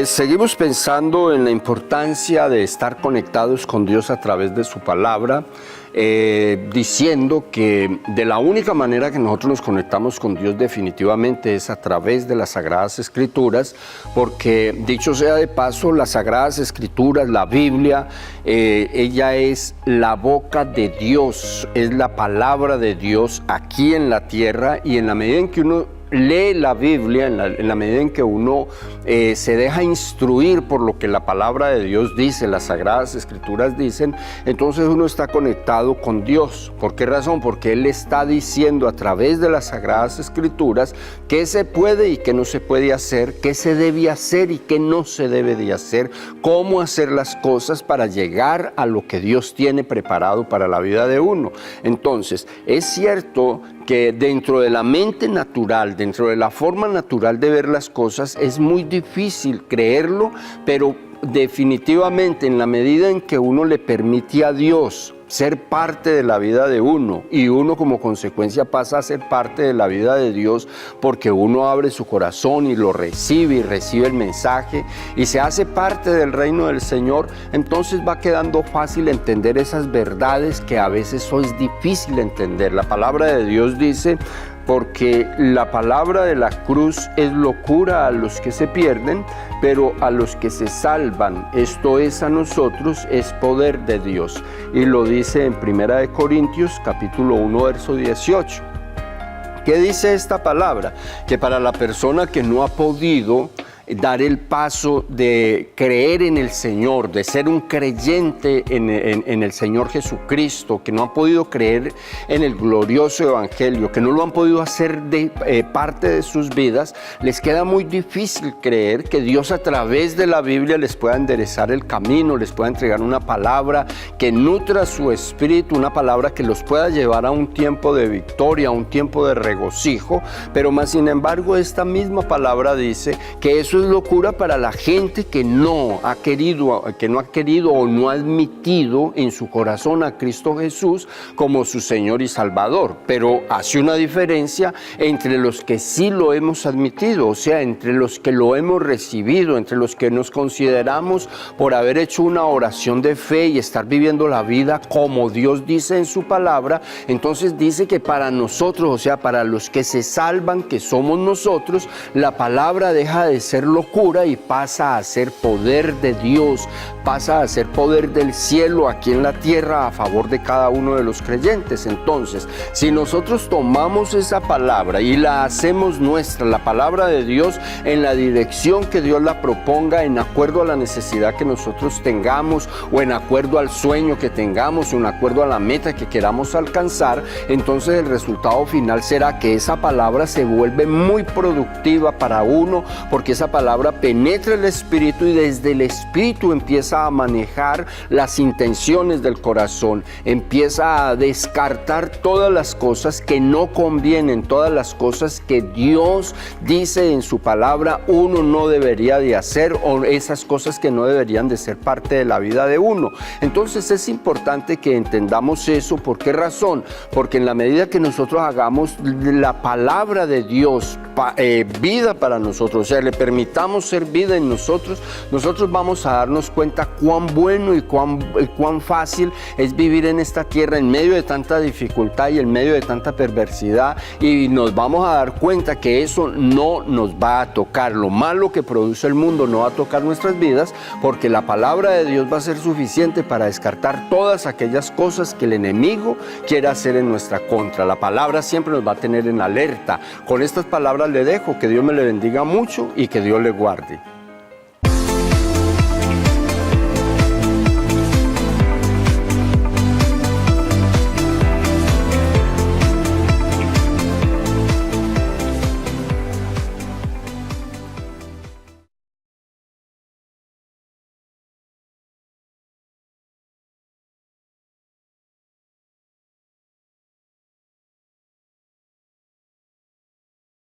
Seguimos pensando en la importancia de estar conectados con Dios a través de su palabra, diciendo que de la única manera que nosotros nos conectamos con Dios definitivamente es a través de las Sagradas Escrituras, porque dicho sea de paso, las Sagradas Escrituras, la Biblia, ella es la boca de Dios, es la palabra de Dios aquí en la tierra, y en la medida en que uno lee la Biblia, en la medida en que uno se deja instruir por lo que la palabra de Dios dice, las Sagradas Escrituras dicen, entonces uno está conectado con Dios. ¿Por qué razón? Porque Él está diciendo a través de las Sagradas Escrituras qué se puede y qué no se puede hacer, qué se debe hacer y qué no se debe de hacer, cómo hacer las cosas para llegar a lo que Dios tiene preparado para la vida de uno. Entonces, es cierto que dentro de la mente natural, dentro de la forma natural de ver las cosas, es muy difícil creerlo, pero definitivamente en la medida en que uno le permite a Dios ser parte de la vida de uno y uno como consecuencia pasa a ser parte de la vida de Dios porque uno abre su corazón y lo recibe y recibe el mensaje y se hace parte del reino del Señor, entonces va quedando fácil entender esas verdades que a veces es difícil entender. La palabra de Dios dice: porque la palabra de la cruz es locura a los que se pierden, pero a los que se salvan, esto es a nosotros, es poder de Dios. Y lo dice en 1 Corintios capítulo 1, verso 18. ¿Qué dice esta palabra? Que para la persona que no ha podido dar el paso de creer en el Señor, de ser un creyente en el Señor Jesucristo, que no han podido creer en el glorioso Evangelio, que no lo han podido hacer parte de sus vidas, les queda muy difícil creer que Dios a través de la Biblia les pueda enderezar el camino, les pueda entregar una palabra que nutra su espíritu, una palabra que los pueda llevar a un tiempo de victoria, a un tiempo de regocijo, pero más sin embargo esta misma palabra dice que eso es locura para la gente que no ha querido o no ha admitido en su corazón a Cristo Jesús como su Señor y Salvador. Pero hace una diferencia entre los que sí lo hemos admitido, o sea, entre los que lo hemos recibido, entre los que nos consideramos por haber hecho una oración de fe y estar viviendo la vida como Dios dice en su palabra. Entonces dice que para nosotros, o sea, para los que se salvan, que somos nosotros, la palabra deja de ser locura y pasa a ser poder de Dios, pasa a ser poder del cielo aquí en la tierra a favor de cada uno de los creyentes. Entonces, si nosotros tomamos esa palabra y la hacemos nuestra, la palabra de Dios, en la dirección que Dios la proponga, en acuerdo a la necesidad que nosotros tengamos, o en acuerdo al sueño que tengamos, o en acuerdo a la meta que queramos alcanzar, entonces el resultado final será que esa palabra se vuelve muy productiva para uno, porque esa palabra penetra el espíritu y desde el espíritu empieza a manejar las intenciones del corazón, empieza a descartar todas las cosas que no convienen, todas las cosas que Dios dice en su palabra uno no debería de hacer, o esas cosas que no deberían de ser parte de la vida de uno. Entonces es importante que entendamos eso. ¿Por qué razón? Porque en la medida que nosotros hagamos la palabra de Dios vida para nosotros, o sea, le permitamos ser vida en nosotros, nosotros vamos a darnos cuenta cuán bueno y cuán fácil es vivir en esta tierra en medio de tanta dificultad y en medio de tanta perversidad, y nos vamos a dar cuenta que eso no nos va a tocar. Lo malo que produce el mundo no va a tocar nuestras vidas, porque la palabra de Dios va a ser suficiente para descartar todas aquellas cosas que el enemigo quiere hacer en nuestra contra. La palabra siempre nos va a tener en alerta. Con estas palabras le dejo, que Dios me le bendiga mucho y que Dios le guarde.